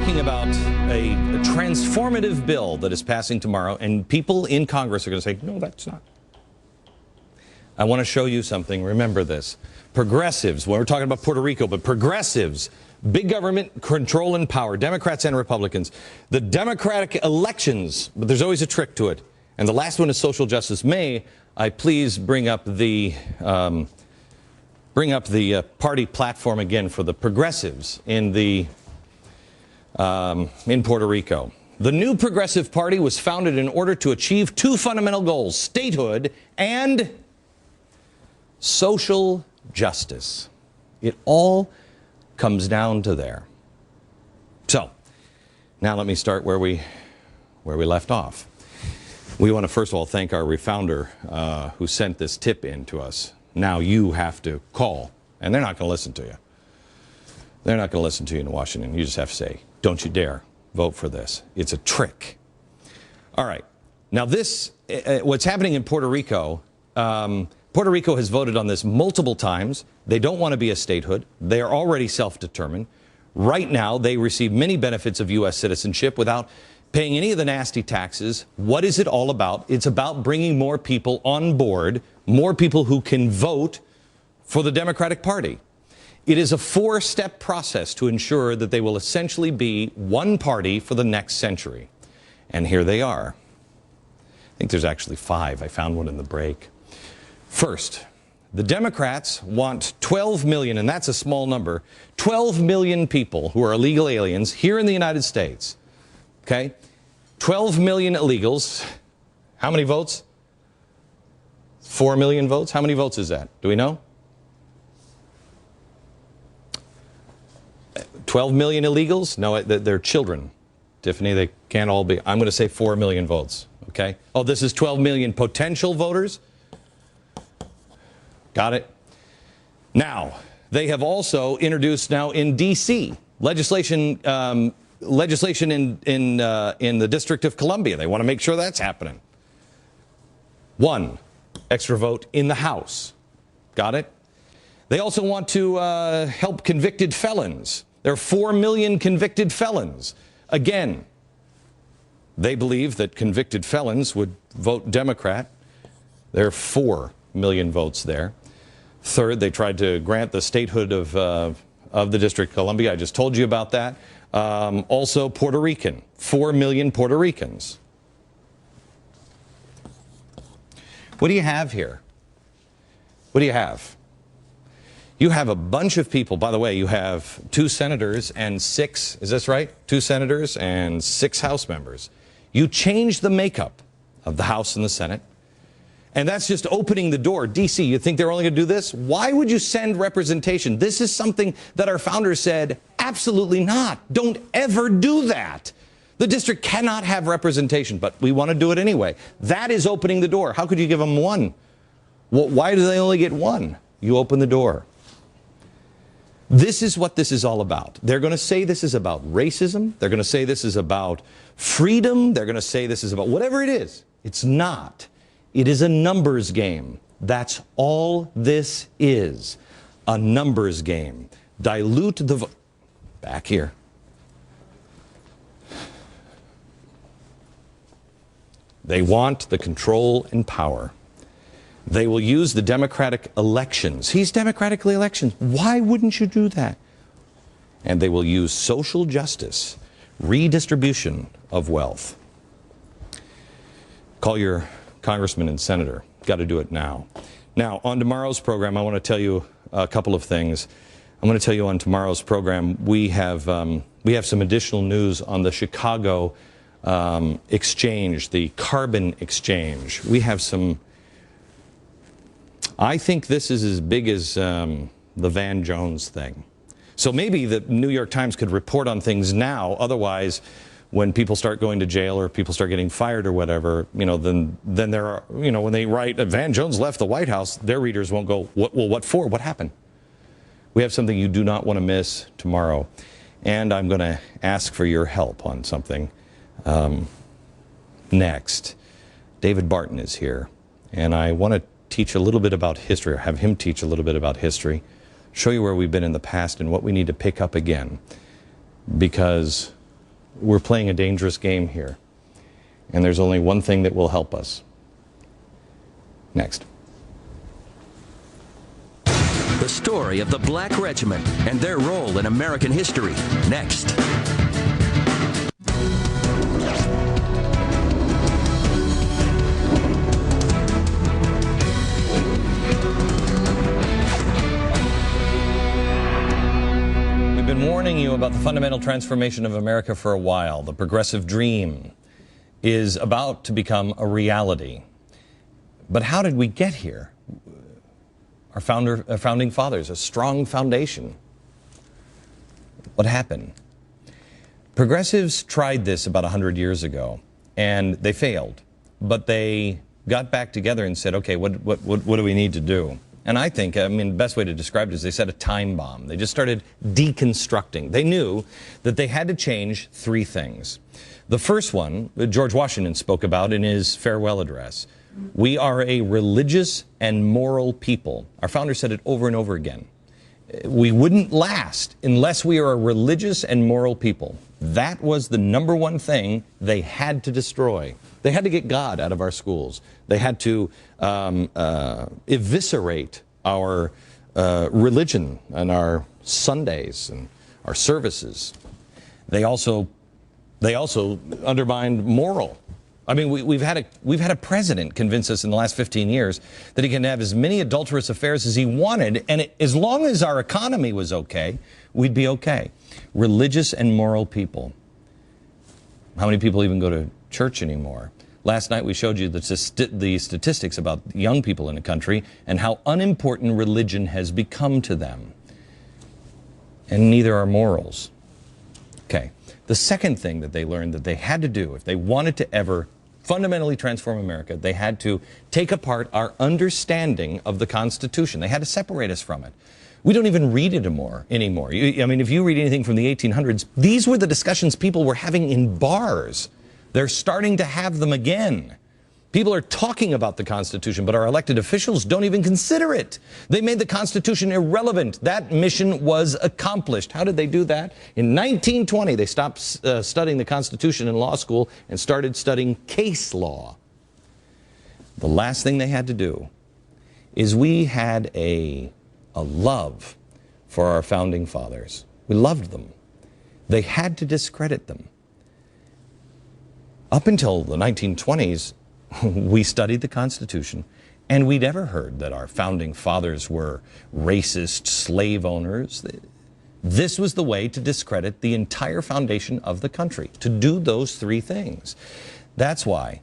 talking about a transformative bill that is passing tomorrow, and people in Congress are going to say, no, that's not. I want to show you something. Remember this. Progressives, when we're talking about Puerto Rico, but progressives, big government control and power, Democrats and Republicans, the Democratic elections, but there's always a trick to it. And the last one is social justice. May I please bring up the party platform again for the progressives in Puerto Rico. The new Progressive Party was founded in order to achieve two fundamental goals: statehood and social justice. It all comes down to there. So, now let me start where we left off. We want to first of all thank our refounder who sent this tip in to us. Now you have to call, and they're not going to listen to you. They're not going to listen to you in Washington. You just have to say, don't you dare vote for this. It's a trick. All right. Now this, what's happening in Puerto Rico, Puerto Rico has voted on this multiple times. They don't want to be a statehood. They are already self-determined. Right now, they receive many benefits of U.S. citizenship without paying any of the nasty taxes. What is it all about? It's about bringing more people on board, more people who can vote for the Democratic Party. It is a four-step process to ensure that they will essentially be one party for the next century. And here they are. I think there's actually five. I found one in the break. First, the Democrats want 12 million, and that's a small number, 12 million people who are illegal aliens here in the United States. Okay? 12 million illegals. How many votes? 4 million votes? How many votes is that? Do we know? 12 million illegals? No, they're children. Tiffany, they can't all be. I'm going to say 4 million votes. Okay? Oh, this is 12 million potential voters? Got it? Now, they have also introduced now in D.C. legislation in the District of Columbia. They want to make sure that's happening. One extra vote in the House. Got it? They also want to help convicted felons. There are 4 million convicted felons. Again, they believe that convicted felons would vote Democrat. There are 4 million votes there. Third, they tried to grant the statehood of the District of Columbia. I just told you about that. Also, Puerto Rican, 4 million Puerto Ricans. What do you have here? What do you have? You have a bunch of people. By the way, you have 2 senators and 6, is this right? 2 senators and 6 House members. You change the makeup of the House and the Senate. And that's just opening the door. D.C., you think they're only going to do this? Why would you send representation? This is something that our founders said, absolutely not. Don't ever do that. The district cannot have representation, but we want to do it anyway. That is opening the door. How could you give them 1? Well, why do they only get 1? You open the door. This is what this is all about. They're going to say this is about racism. They're going to say this is about freedom. They're going to say this is about whatever it is. It's not. It is a numbers game. That's all this is. A numbers game. Dilute the vote. Back here. They want the control and power. They will use the Democratic elections. He's democratically elections. Why wouldn't you do that? And they will use social justice, redistribution of wealth. Call your congressman and senator. Got to do it now. Now, on tomorrow's program, I want to tell you a couple of things. I'm going to tell you on tomorrow's program, we have some additional news on the Chicago exchange, the carbon exchange. We have some. I think this is as big as the Van Jones thing. So maybe the New York Times could report on things now. Otherwise, when people start going to jail or people start getting fired or whatever, then there are, when they write Van Jones left the White House, their readers won't go, what for? What happened? We have something you do not want to miss tomorrow. And I'm going to ask for your help on something next. David Barton is here, and I want to teach a little bit about history, or have him teach a little bit about history, show you where we've been in the past and what we need to pick up again. Because we're playing a dangerous game here. And there's only one thing that will help us. Next. The story of the Black Regiment and their role in American history. Next. We've been warning you about the fundamental transformation of America for a while. The progressive dream is about to become a reality. But how did we get here? Our founding fathers, a strong foundation. What happened? Progressives tried this about 100 years ago, and they failed. But they got back together and said, okay, what do we need to do? And I think, the best way to describe it is they set a time bomb. They just started deconstructing. They knew that they had to change three things. The first one, George Washington spoke about in his farewell address. We are a religious and moral people. Our founder said it over and over again. We wouldn't last unless we are a religious and moral people. That was the number one thing they had to destroy. They had to get God out of our schools. They had to eviscerate our religion and our Sundays and our services. They also undermined moral. We've had a president convince us in the last 15 years that he can have as many adulterous affairs as he wanted, and as long as our economy was okay, we'd be okay. Religious and moral people. How many people even go to church anymore? Last night we showed you the statistics about young people in the country and how unimportant religion has become to them. And neither are morals. Okay. The second thing that they learned that they had to do if they wanted to ever fundamentally transform America, they had to take apart our understanding of the Constitution. They had to separate us from it. We don't even read it anymore. If you read anything from the 1800s, these were the discussions people were having in bars. They're starting to have them again. People are talking about the Constitution, but our elected officials don't even consider it. They made the Constitution irrelevant. That mission was accomplished. How did they do that? In 1920, they stopped studying the Constitution in law school and started studying case law. The last thing they had to do is we had a love for our founding fathers. We loved them. They had to discredit them. Up until the 1920s, we studied the Constitution, and we'd ever heard that our founding fathers were racist slave owners. This was the way to discredit the entire foundation of the country, to do those three things. That's why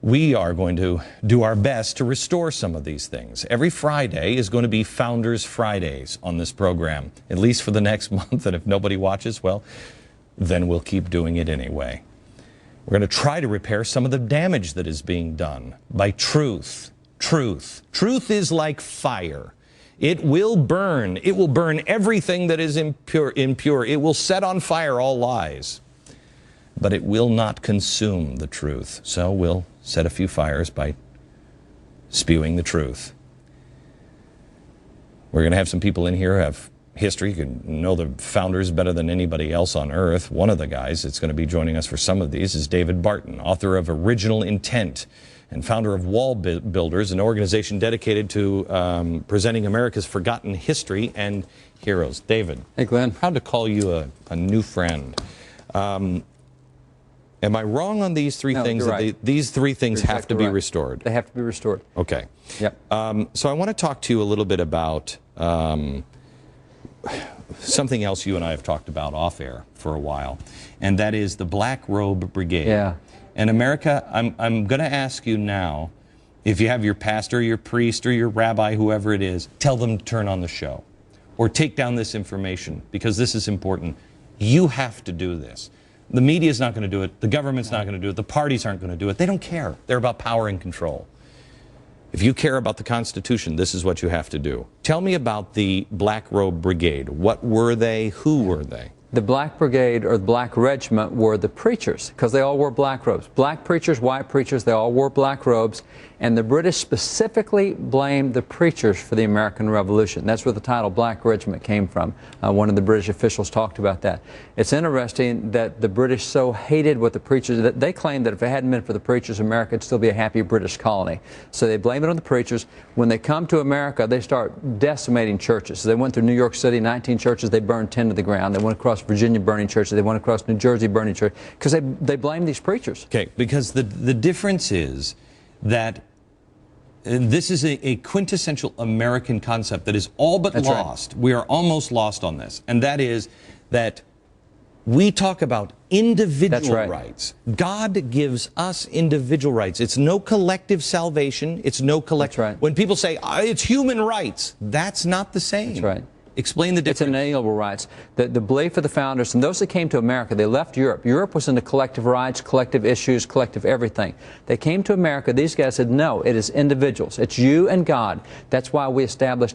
we are going to do our best to restore some of these things. Every Friday is going to be Founders Fridays on this program, at least for the next month, and if nobody watches, well, then we'll keep doing it anyway. We're going to try to repair some of the damage that is being done by truth. Truth. Truth is like fire. It will burn. It will burn everything that is impure. It will set on fire all lies. But it will not consume the truth. So we'll set a few fires by spewing the truth. We're going to have some people in here who have history, you can know the founders better than anybody else on earth. One of the guys that's going to be joining us for some of these is David Barton, author of Original Intent and founder of Wall Builders, an organization dedicated to presenting America's forgotten history and heroes. David. Hey, Glenn. Proud to call you a new friend. Am I wrong on these three things? You're right. These three things have to be restored. They have to be restored. Okay. Yep. So I want to talk to you a little bit about something else you and I have talked about off air for a while, and that is the Black Robe Brigade. Yeah. And America, I'm going to ask you now, if you have your pastor, your priest, or your rabbi, whoever it is, tell them to turn on the show or take down this information, because this is important. You have to do this. The media is not going to do it. The government's not going to do it. The parties aren't going to do it. They don't care. They're about power and control. If you care about the Constitution, this is what you have to do. Tell me about the Black Robe Brigade. What were they? Who were they? The Black Brigade, or the Black Regiment, were the preachers, because they all wore black robes. Black preachers, white preachers, they all wore black robes. And the British specifically blamed the preachers for the American Revolution. That's where the title Black Regiment came from. One of the British officials talked about that. It's interesting that the British so hated what the preachers, that they claimed that if it hadn't been for the preachers, America would still be a happy British colony. So they blame it on the preachers. When they come to America, they start decimating churches. So they went through New York City, 19 churches, they burned 10 to the ground. They went across Virginia, burning churches. They went across New Jersey, burning churches, because they blamed these preachers. Okay, because the difference is that this is a quintessential American concept that is all but lost. Right. We are almost lost on this. And that is that we talk about individual rights. God gives us individual rights. It's no collective salvation. It's no collective. That's right. When people say, it's human rights, that's not the same. That's right. Explain the difference. It's inalienable rights. The belief of the founders, and those that came to America, they left Europe. Europe was into collective rights, collective issues, collective everything. They came to America. These guys said, no, it is individuals. It's you and God. That's why we established